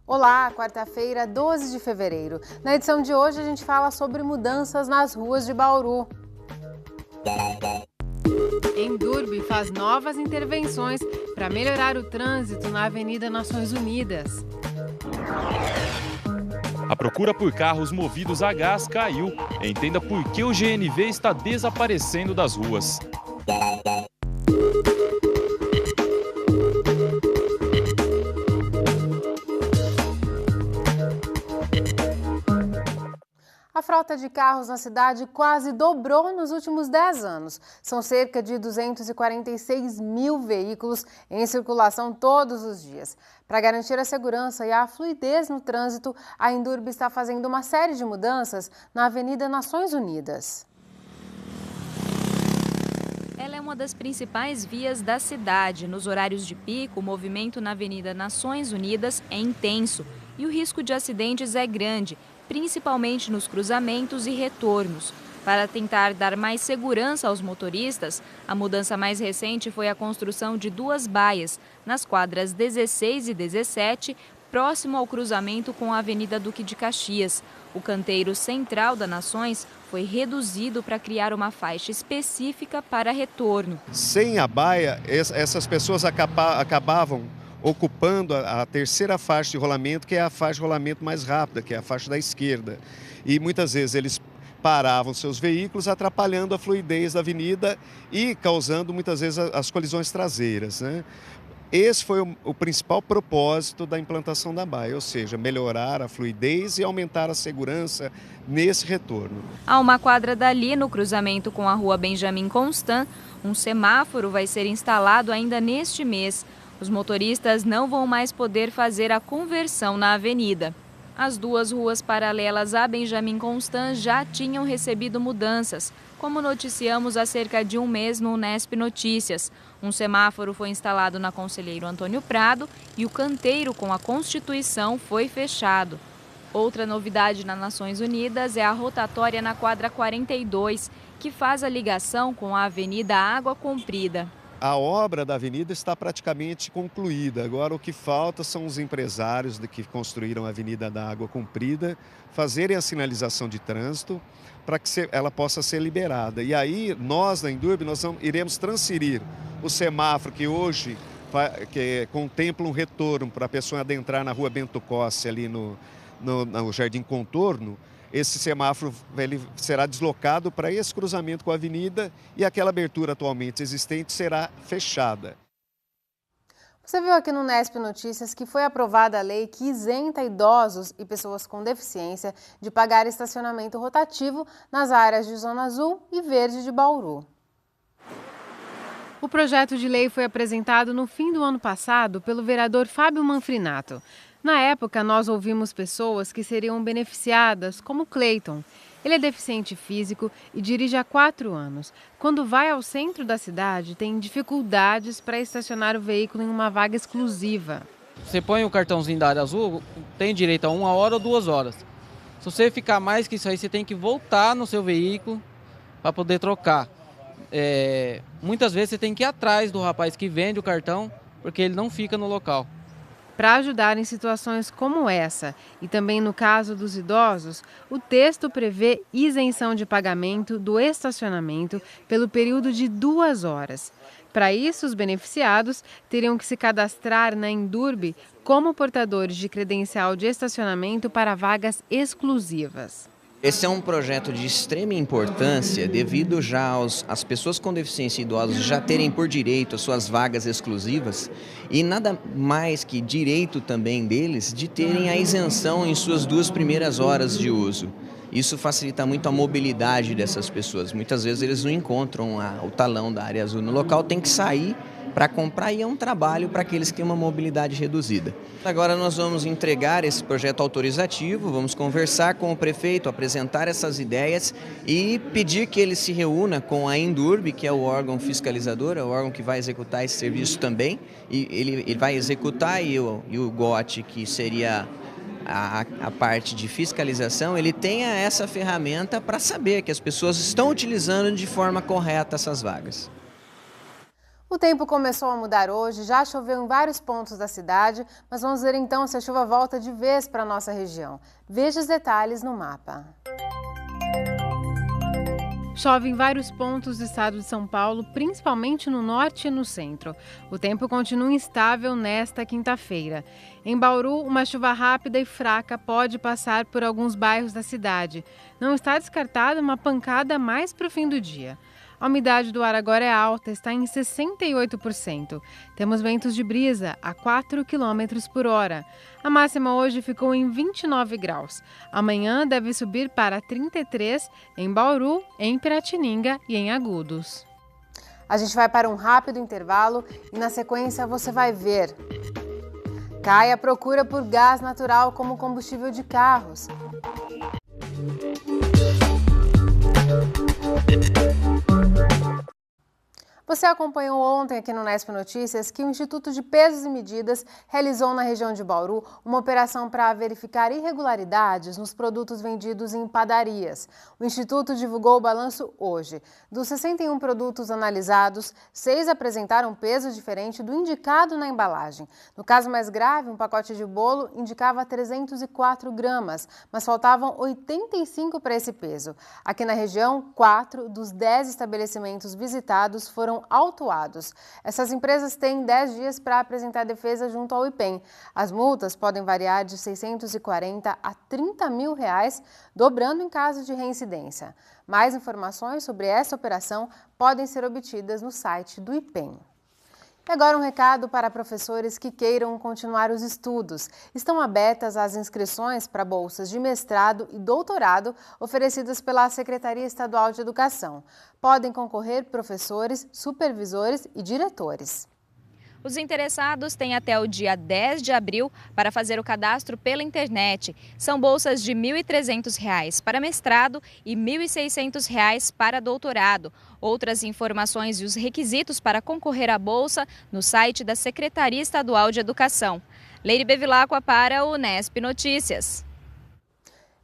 Olá, quarta-feira, 12 de fevereiro. Na edição de hoje a gente fala sobre mudanças nas ruas de Bauru. Endurbe faz novas intervenções para melhorar o trânsito na Avenida Nações Unidas. A procura por carros movidos a gás caiu. Entenda por que o GNV está desaparecendo das ruas. A frota de carros na cidade quase dobrou nos últimos 10 anos. São cerca de 246 mil veículos em circulação todos os dias. Para garantir a segurança e a fluidez no trânsito, a Endurbe está fazendo uma série de mudanças na Avenida Nações Unidas. Ela é uma das principais vias da cidade. Nos horários de pico, o movimento na Avenida Nações Unidas é intenso e o risco de acidentes é grande, principalmente nos cruzamentos e retornos. Para tentar dar mais segurança aos motoristas, a mudança mais recente foi a construção de duas baias, nas quadras 16 e 17, próximo ao cruzamento com a Avenida Duque de Caxias. O canteiro central da Nações foi reduzido para criar uma faixa específica para retorno. Sem a baia, essas pessoas acabavam ocupando a terceira faixa de rolamento, que é a faixa de rolamento mais rápida, que é a faixa da esquerda. E muitas vezes eles paravam seus veículos, atrapalhando a fluidez da avenida e causando muitas vezes as colisões traseiras, né? Esse foi o principal propósito da implantação da baia, ou seja, melhorar a fluidez e aumentar a segurança nesse retorno. A uma quadra dali, no cruzamento com a rua Benjamin Constant, um semáforo vai ser instalado ainda neste mês. Os motoristas não vão mais poder fazer a conversão na avenida. As duas ruas paralelas a Benjamin Constant já tinham recebido mudanças, como noticiamos há cerca de um mês no Unesp Notícias. Um semáforo foi instalado na Conselheiro Antônio Prado e o canteiro com a Constituição foi fechado. Outra novidade na Nações Unidas é a rotatória na quadra 42, que faz a ligação com a Avenida Água Comprida. A obra da avenida está praticamente concluída. Agora o que falta são os empresários que construíram a Avenida da Água Comprida fazerem a sinalização de trânsito para que ela possa ser liberada. E aí nós, na Endurbe, iremos transferir o semáforo que hoje contempla um retorno para a pessoa adentrar na rua Bento Cossi, ali no Jardim Contorno. Esse semáforo será deslocado para esse cruzamento com a avenida e aquela abertura atualmente existente será fechada. Você viu aqui no Unesp Notícias que foi aprovada a lei que isenta idosos e pessoas com deficiência de pagar estacionamento rotativo nas áreas de Zona Azul e Verde de Bauru. O projeto de lei foi apresentado no fim do ano passado pelo vereador Fábio Manfrinato. Na época, nós ouvimos pessoas que seriam beneficiadas, como Cleiton. Ele é deficiente físico e dirige há 4 anos. Quando vai ao centro da cidade, tem dificuldades para estacionar o veículo em uma vaga exclusiva. Você põe o cartãozinho da área azul, tem direito a 1 hora ou 2 horas. Se você ficar mais que isso aí, você tem que voltar no seu veículo para poder trocar. Muitas vezes você tem que ir atrás do rapaz que vende o cartão, porque ele não fica no local. Para ajudar em situações como essa, e também no caso dos idosos, o texto prevê isenção de pagamento do estacionamento pelo período de 2 horas. Para isso, os beneficiados teriam que se cadastrar na Endurbe como portadores de credencial de estacionamento para vagas exclusivas. Esse é um projeto de extrema importância devido já às pessoas com deficiência e idosos já terem por direito as suas vagas exclusivas e nada mais que direito também deles de terem a isenção em suas 2 primeiras horas de uso. Isso facilita muito a mobilidade dessas pessoas. Muitas vezes eles não encontram o talão da área azul no local, tem que sair para comprar e é um trabalho para aqueles que têm uma mobilidade reduzida. Agora nós vamos entregar esse projeto autorizativo, vamos conversar com o prefeito, apresentar essas ideias e pedir que ele se reúna com a Endurbe, que é o órgão fiscalizador, é o órgão que vai executar esse serviço também, e ele vai executar e o GOT, que seria a parte de fiscalização, ele tenha essa ferramenta para saber que as pessoas estão utilizando de forma correta essas vagas. O tempo começou a mudar hoje, já choveu em vários pontos da cidade, mas vamos ver então se a chuva volta de vez para a nossa região. Veja os detalhes no mapa. Chove em vários pontos do estado de São Paulo, principalmente no norte e no centro. O tempo continua instável nesta quinta-feira. Em Bauru, uma chuva rápida e fraca pode passar por alguns bairros da cidade. Não está descartada uma pancada mais para o fim do dia. A umidade do ar agora é alta, está em 68%. Temos ventos de brisa a 4 km por hora. A máxima hoje ficou em 29 graus. Amanhã deve subir para 33 em Bauru, em Piratininga e em Agudos. A gente vai para um rápido intervalo e na sequência você vai ver. Cai a procura por gás natural como combustível de carros. Você acompanhou ontem aqui no Nesp Notícias que o Instituto de Pesos e Medidas realizou na região de Bauru uma operação para verificar irregularidades nos produtos vendidos em padarias. O Instituto divulgou o balanço hoje. Dos 61 produtos analisados, 6 apresentaram peso diferente do indicado na embalagem. No caso mais grave, um pacote de bolo indicava 304 gramas, mas faltavam 85 para esse peso. Aqui na região, 4 dos 10 estabelecimentos visitados foram autuados. Essas empresas têm 10 dias para apresentar defesa junto ao IPEM. As multas podem variar de R$ 640 a R$ 30 mil, dobrando em caso de reincidência. Mais informações sobre essa operação podem ser obtidas no site do IPEM. E agora um recado para professores que queiram continuar os estudos. Estão abertas as inscrições para bolsas de mestrado e doutorado oferecidas pela Secretaria Estadual de Educação. Podem concorrer professores, supervisores e diretores. Os interessados têm até o dia 10 de abril para fazer o cadastro pela internet. São bolsas de R$ 1.300 para mestrado e R$ 1.600 para doutorado. Outras informações e os requisitos para concorrer à bolsa no site da Secretaria Estadual de Educação. Leire Bevilacqua para o Nesp Notícias.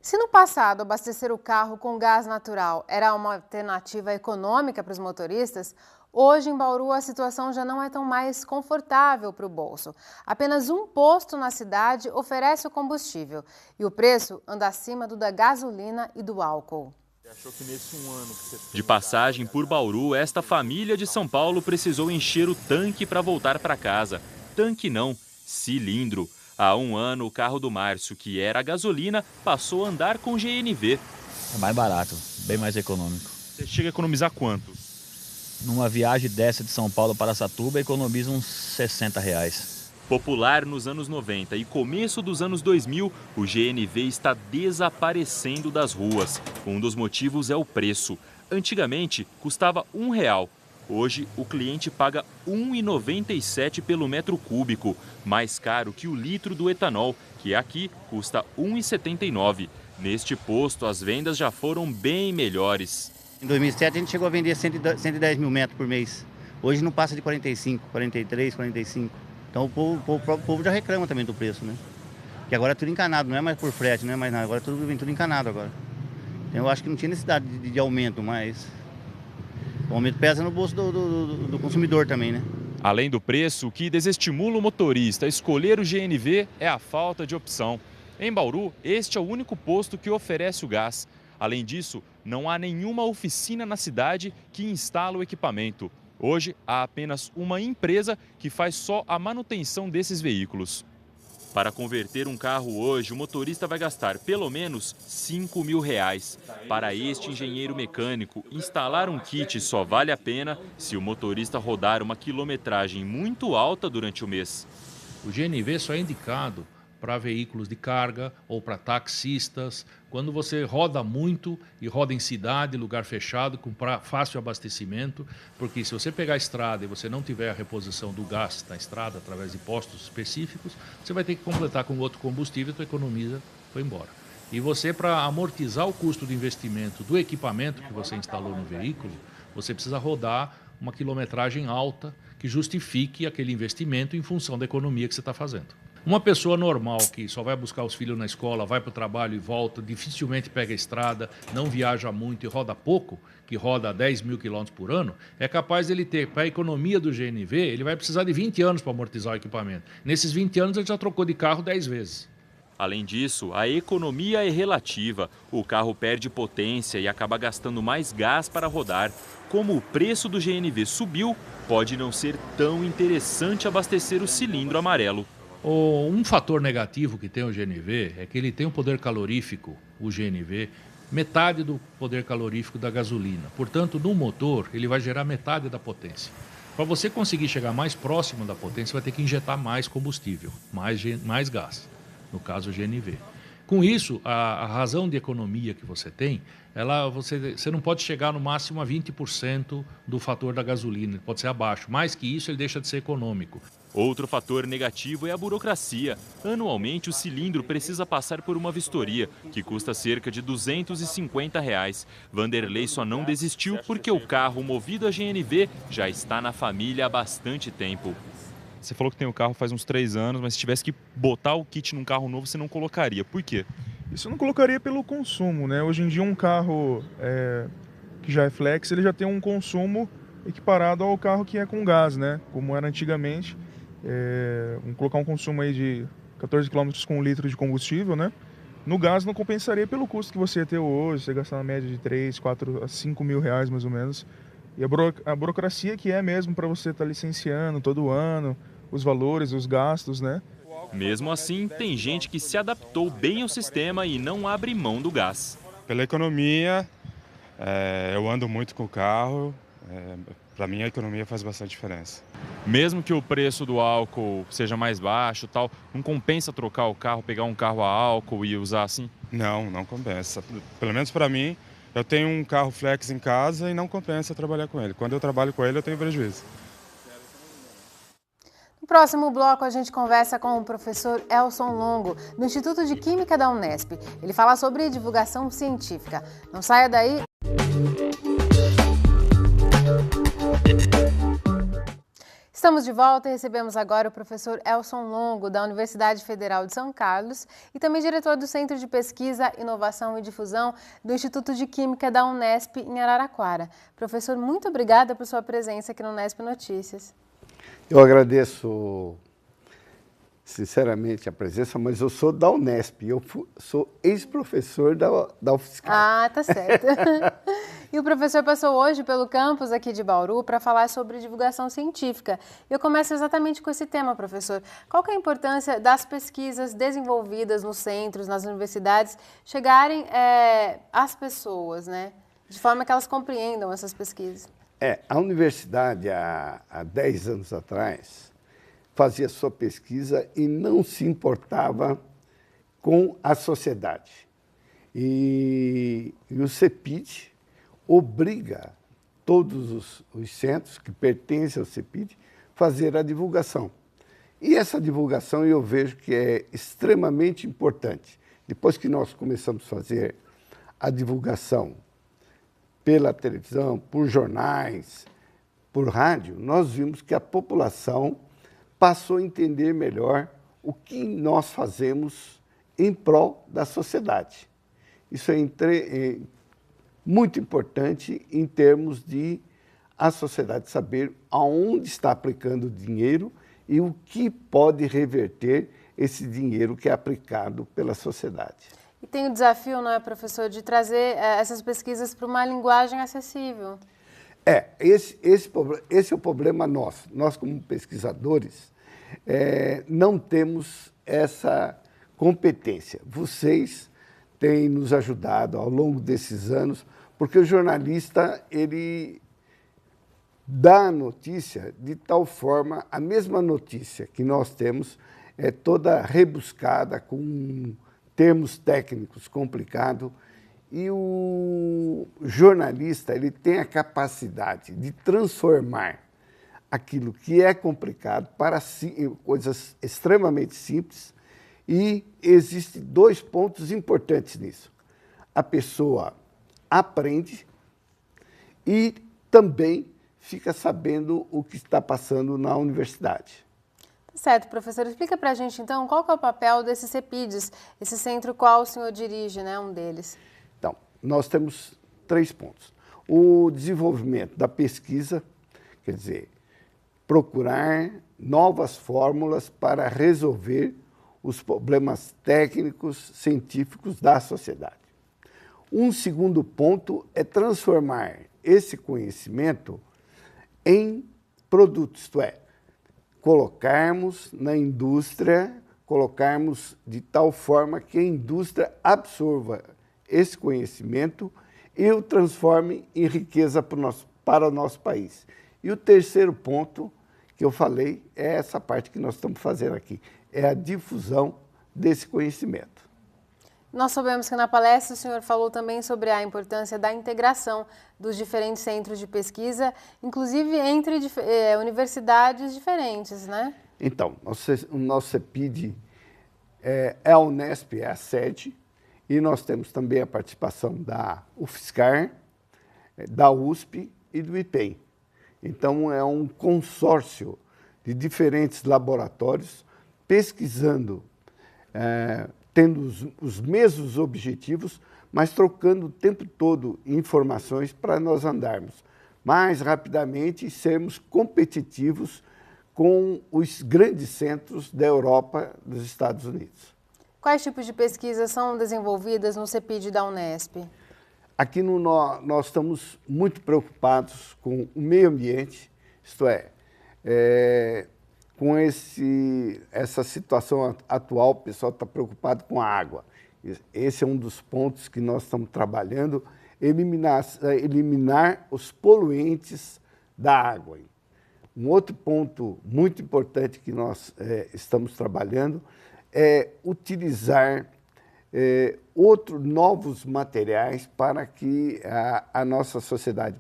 Se no passado abastecer o carro com gás natural era uma alternativa econômica para os motoristas, hoje, em Bauru, a situação já não é tão mais confortável para o bolso. Apenas um posto na cidade oferece o combustível e o preço anda acima do da gasolina e do álcool. De passagem por Bauru, esta família de São Paulo precisou encher o tanque para voltar para casa. Tanque não, cilindro. Há um ano, o carro do Márcio, que era a gasolina, passou a andar com GNV. É mais barato, bem mais econômico. Você chega a economizar quanto? Numa viagem dessa de São Paulo para Araçatuba, economiza uns R$60. Popular nos anos 90 e começo dos anos 2000, o GNV está desaparecendo das ruas. Um dos motivos é o preço. Antigamente, custava R$1. Hoje, o cliente paga R$ 1,97 pelo metro cúbico, mais caro que o litro do etanol, que aqui custa R$ 1,79. Neste posto, as vendas já foram bem melhores. Em 2007 a gente chegou a vender 110 mil metros por mês. Hoje não passa de 45, 43, 45. Então o povo já reclama também do preço, né? Que agora é tudo encanado, não é mais por frete, não é mais nada. Agora vem tudo encanado agora. Então eu acho que não tinha necessidade de aumento, mas o aumento pesa no bolso do consumidor também, né? Além do preço, o que desestimula o motorista a escolher o GNV é a falta de opção. Em Bauru, este é o único posto que oferece o gás. Além disso, não há nenhuma oficina na cidade que instala o equipamento. Hoje, há apenas uma empresa que faz só a manutenção desses veículos. Para converter um carro hoje, o motorista vai gastar pelo menos R$ 5 mil. Para este engenheiro mecânico, instalar um kit só vale a pena se o motorista rodar uma quilometragem muito alta durante o mês. O GNV só é indicado para veículos de carga ou para taxistas, quando você roda muito e roda em cidade, lugar fechado, com fácil abastecimento, porque se você pegar a estrada e você não tiver a reposição do gás na estrada através de postos específicos, você vai ter que completar com outro combustível e a tua economia foi embora. E você, para amortizar o custo de investimento do equipamento que você instalou no veículo, você precisa rodar uma quilometragem alta que justifique aquele investimento em função da economia que você está fazendo. Uma pessoa normal que só vai buscar os filhos na escola, vai para o trabalho e volta, dificilmente pega a estrada, não viaja muito e roda pouco, que roda 10 mil quilômetros por ano, é capaz dele ter, para a economia do GNV, ele vai precisar de 20 anos para amortizar o equipamento. Nesses 20 anos ele já trocou de carro 10 vezes. Além disso, a economia é relativa. O carro perde potência e acaba gastando mais gás para rodar. Como o preço do GNV subiu, pode não ser tão interessante abastecer o cilindro amarelo. Um fator negativo que tem o GNV é que ele tem um poder calorífico, o GNV, metade do poder calorífico da gasolina. Portanto, no motor, ele vai gerar metade da potência. Para você conseguir chegar mais próximo da potência, vai ter que injetar mais combustível, mais gás, no caso o GNV. Com isso, a razão de economia que você tem, você não pode chegar no máximo a 20% do fator da gasolina, pode ser abaixo. Mais que isso, ele deixa de ser econômico. Outro fator negativo é a burocracia. Anualmente, o cilindro precisa passar por uma vistoria, que custa cerca de R$ 250. Vanderlei só não desistiu porque o carro movido a GNV já está na família há bastante tempo. Você falou que tem o carro faz uns 3 anos, mas se tivesse que botar o kit num carro novo, você não colocaria. Por quê? Isso eu não colocaria pelo consumo, né? Hoje em dia um carro que já é flex, ele já tem um consumo equiparado ao carro que é com gás, né? Como era antigamente. Vamos colocar um consumo aí de 14 km com 1 litro de combustível, né? No gás não compensaria pelo custo que você ia ter hoje, você gastar na média de 3, 4 a 5 mil reais mais ou menos. E a burocracia que é mesmo para você estar licenciando todo ano, os valores, os gastos, né? Mesmo assim, tem gente que se adaptou bem ao sistema e não abre mão do gás. Pela economia, eu ando muito com o carro, para mim a economia faz bastante diferença. Mesmo que o preço do álcool seja mais baixo, tal, não compensa trocar o carro, pegar um carro a álcool e usar assim? Não compensa. Pelo menos para mim, eu tenho um carro flex em casa e não compensa trabalhar com ele. Quando eu trabalho com ele, eu tenho prejuízo. No próximo bloco, a gente conversa com o professor Elson Longo, do Instituto de Química da Unesp. Ele fala sobre divulgação científica. Não saia daí. Estamos de volta e recebemos agora o professor Elson Longo, da Universidade Federal de São Carlos e também diretor do Centro de Pesquisa, Inovação e Difusão do Instituto de Química da Unesp em Araraquara. Professor, muito obrigada por sua presença aqui no Unesp Notícias. Eu agradeço sinceramente a presença, mas eu sou da Unesp, eu sou ex-professor da UFSCar. Ah, tá certo. E o professor passou hoje pelo campus aqui de Bauru para falar sobre divulgação científica. Eu começo exatamente com esse tema, professor. Qual que é a importância das pesquisas desenvolvidas nos centros, nas universidades, chegarem às pessoas, né? De forma que elas compreendam essas pesquisas? A universidade, há 10 anos atrás, fazia sua pesquisa e não se importava com a sociedade. E o CEPID obriga todos os centros que pertencem ao CEPID a fazer a divulgação. E essa divulgação eu vejo que é extremamente importante. Depois que nós começamos a fazer a divulgação pela televisão, por jornais, por rádio, nós vimos que a população passou a entender melhor o que nós fazemos em prol da sociedade. Isso é muito importante em termos de a sociedade saber aonde está aplicando o dinheiro e o que pode reverter esse dinheiro que é aplicado pela sociedade. E tem o desafio, não é, professor, de trazer essas pesquisas para uma linguagem acessível. Esse é o problema nosso. Nós, como pesquisadores, não temos essa competência. Vocês têm nos ajudado ao longo desses anos, porque o jornalista, ele dá a notícia de tal forma, a mesma notícia que nós temos é toda rebuscada, com termos técnicos complicados, e o jornalista ele tem a capacidade de transformar aquilo que é complicado para coisas extremamente simples, e existem 2 pontos importantes nisso. A pessoa aprende e também fica sabendo o que está passando na universidade. Certo, professor. Explica para a gente, então, qual que é o papel desses CEPIDs, esse centro qual o senhor dirige, né, um deles? Então, nós temos 3 pontos. O desenvolvimento da pesquisa, quer dizer, procurar novas fórmulas para resolver os problemas técnicos, científicos da sociedade. Um segundo ponto é transformar esse conhecimento em produtos, isto é, colocarmos na indústria, colocarmos de tal forma que a indústria absorva esse conhecimento e o transforme em riqueza para o nosso país. E o terceiro ponto que eu falei é essa parte que nós estamos fazendo aqui, é a difusão desse conhecimento. Nós sabemos que na palestra o senhor falou também sobre a importância da integração dos diferentes centros de pesquisa, inclusive entre universidades diferentes, né? Então, o nosso CEPID a Unesp é a sede, e nós temos também a participação da UFSCar, da USP e do IPEM. Então, é um consórcio de diferentes laboratórios pesquisando, tendo os mesmos objetivos, mas trocando o tempo todo informações para nós andarmos mais rapidamente e sermos competitivos com os grandes centros da Europa, dos Estados Unidos. Quais tipos de pesquisas são desenvolvidas no CEPID da Unesp? Aqui nós estamos muito preocupados com o meio ambiente, isto é com essa situação atual, o pessoal está preocupado com a água. Esse é um dos pontos que nós estamos trabalhando, eliminar os poluentes da água. Um outro ponto muito importante que nós estamos trabalhando é utilizar novos materiais para que a nossa sociedade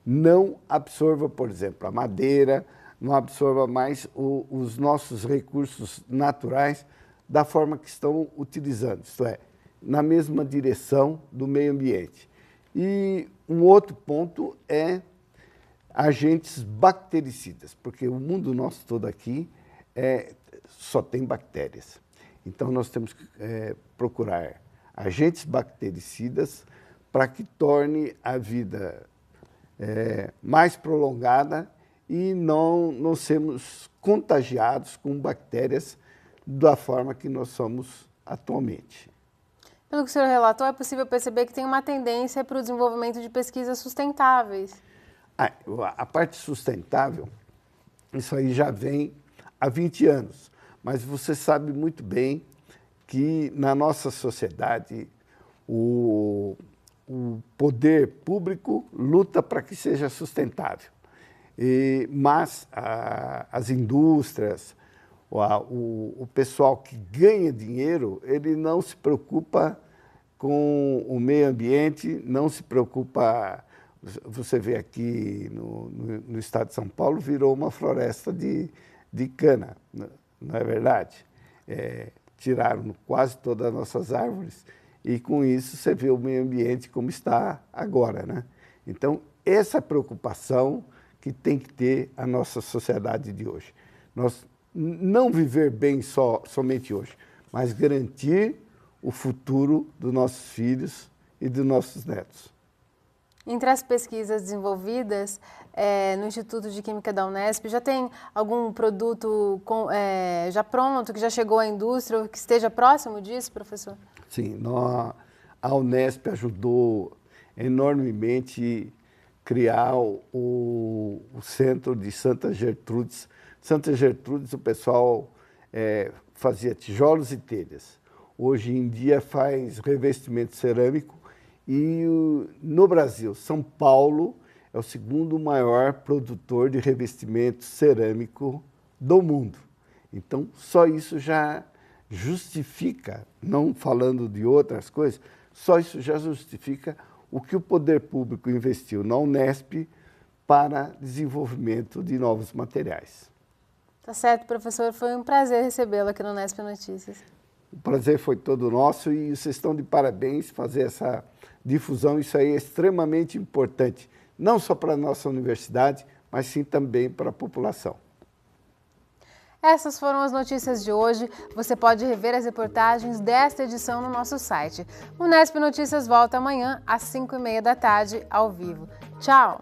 não absorva, por exemplo, a madeira, não absorva mais os nossos recursos naturais da forma que estão utilizando, isto é, na mesma direção do meio ambiente. E um outro ponto é agentes bactericidas, porque o mundo nosso todo aqui só tem bactérias. Então, nós temos que procurar agentes bactericidas para que torne a vida mais prolongada e não sermos contagiados com bactérias da forma que nós somos atualmente. Pelo que o senhor relatou, é possível perceber que tem uma tendência para o desenvolvimento de pesquisas sustentáveis. A parte sustentável, isso aí já vem há 20 anos, mas você sabe muito bem que na nossa sociedade o poder público luta para que seja sustentável. Mas as indústrias, o pessoal que ganha dinheiro, ele não se preocupa com o meio ambiente, não se preocupa. Você vê aqui no estado de São Paulo, virou uma floresta de cana, não é verdade? Tiraram quase todas as nossas árvores e, com isso, você vê o meio ambiente como está agora, né? Então, essa preocupação que tem que ter a nossa sociedade de hoje. Nós não viver bem somente hoje, mas garantir o futuro dos nossos filhos e dos nossos netos. Entre as pesquisas desenvolvidas no Instituto de Química da Unesp, já tem algum produto já pronto, que já chegou à indústria, ou que esteja próximo disso, professor? Sim, a Unesp ajudou enormemente criar o centro de Santa Gertrudes. Santa Gertrudes, o pessoal fazia tijolos e telhas. Hoje em dia faz revestimento cerâmico e no Brasil, São Paulo é o segundo maior produtor de revestimento cerâmico do mundo. Então, só isso já justifica, não falando de outras coisas, só isso já justifica o que o poder público investiu na Unesp para desenvolvimento de novos materiais. Tá certo, professor. Foi um prazer recebê-lo aqui no Unesp Notícias. O prazer foi todo nosso e vocês estão de parabéns fazer essa difusão. Isso aí é extremamente importante, não só para a nossa universidade, mas sim também para a população. Essas foram as notícias de hoje. Você pode rever as reportagens desta edição no nosso site. O Unesp Notícias volta amanhã às 5h30 da tarde, ao vivo. Tchau!